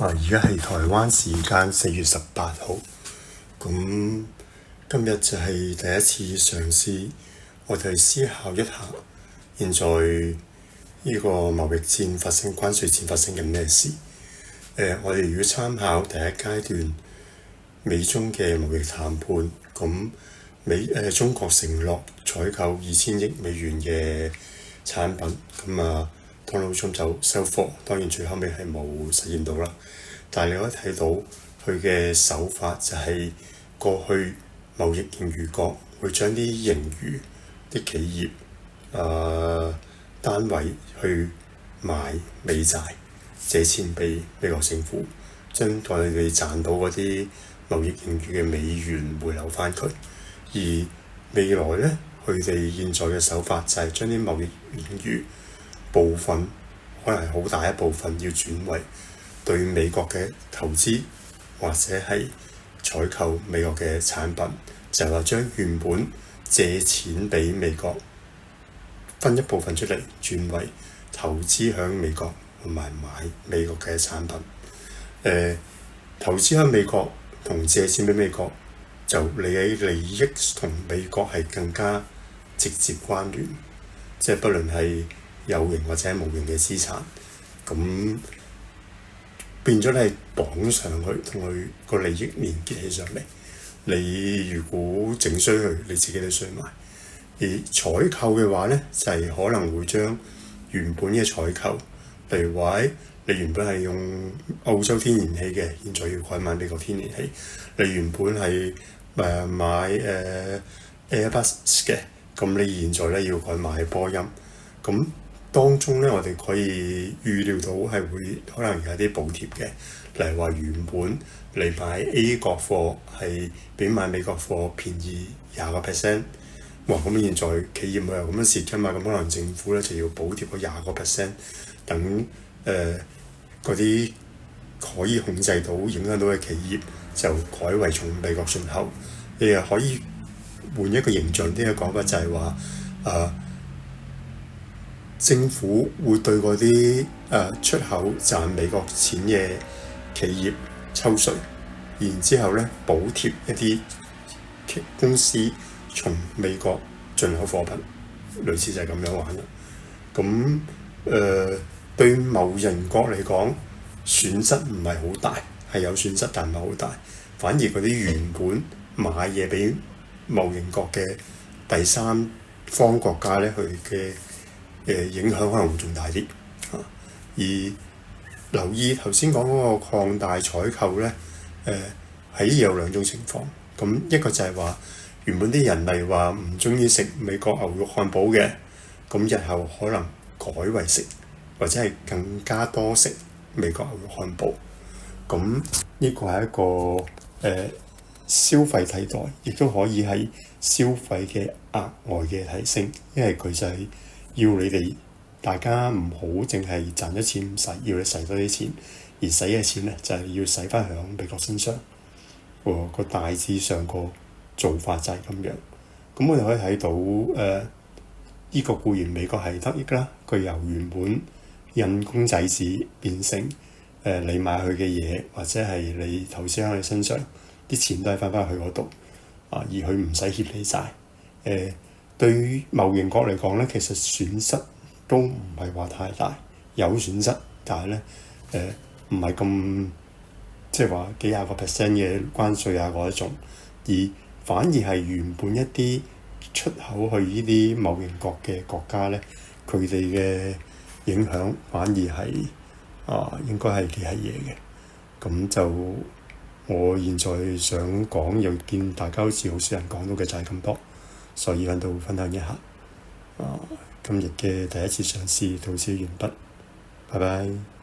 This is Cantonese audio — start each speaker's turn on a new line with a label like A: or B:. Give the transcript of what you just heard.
A: 而家係台灣時間4月18號，咁今日就係第一次嘗試，我哋思考一下，現在呢個貿易戰發生、關稅戰發生緊咩事？我哋如果參考第一階段美中嘅貿易談判，咁中國承諾採購2000億美元嘅產品，咁Donald Trump就收貨，當然最後尾係冇實現到啦。但係你可以睇到佢嘅手法就係過去貿易盈餘國會將啲盈餘啲企業單位去買美債，借錢俾美國政府，將佢哋賺到嗰啲貿易盈餘嘅美元回流翻佢。而未來咧，佢哋現在嘅手法就係將啲貿易盈餘部分，可能係好大一部分要轉為對美國嘅投資，或者係採購美國嘅產品，就係話將原本借錢俾美國分一部分出嚟，轉為投資響美國同埋買美國嘅產品。投資響美國同借錢俾美國，就你嘅利益同美國係更加直接關聯，即係不論係有形或者無形嘅資產，咁變咗你係綁上去，同佢個利益連結起上嚟。你如果整衰佢，你自己都衰埋。而採購嘅話咧，就係可能會將原本嘅採購，例如話你原本係用澳洲天然氣嘅，現在要改買美國天然氣。你原本係買Airbus 嘅，咁你現在咧要改買波音。咁當中咧，我哋可以預料到係會可能有啲補貼嘅，例如話原本你買 A 國貨係比買美國貨便宜20%，哇！咁現在企業咪又咁樣蝕㗎嘛，咁可能政府咧就要補貼嗰20%，等嗰啲可以控制到、影響到嘅企業就改為從美國進口。你又可以換一個形象啲嘅講法，就係話政府會對嗰啲出口賺美國錢嘅企業抽稅，然之後咧補貼一啲公司從美國進口貨品，類似就係咁樣玩啦。咁對貿易國嚟講，損失唔係好大，係有損失但唔係好大，反而嗰啲原本買嘢俾貿易國嘅第三方國家咧，佢嘅影響可能會仲大啲。而留意頭先講嗰個擴大採購咧，喺有兩種情況。咁一個就係話原本啲人例如話唔中意食美國牛肉漢堡嘅，咁日後可能改為食，或者係更加多食美國牛肉漢堡。咁呢個係一個消費替代，亦都可以係消費嘅額外嘅提升，因為佢就係要你哋大家唔好淨係賺咗錢唔使，要你使多啲錢，而使嘅錢咧就係要使翻響美國身上。個大致上個做法就係咁樣。咁我哋可以睇到呢個固然美國係得益啦，佢由原本印公仔紙變成你買佢嘅嘢，或者係你投資喺佢身上，啲錢都係翻返去嗰度而佢唔使欠你債。對於貿易國嚟講咧，其實損失都唔係話太大，有損失，但係咧唔係咁即係話幾廿個%嘅關稅嗰一種，而反而係原本一啲出口去呢啲貿易國嘅國家咧，佢哋嘅影響反而係應該係幾係嘢嘅。咁就我現在想講，又見大家好似好少人講到嘅就係咁多，所以喺度分享一下。今日嘅第一次嘗試到此完畢，拜拜。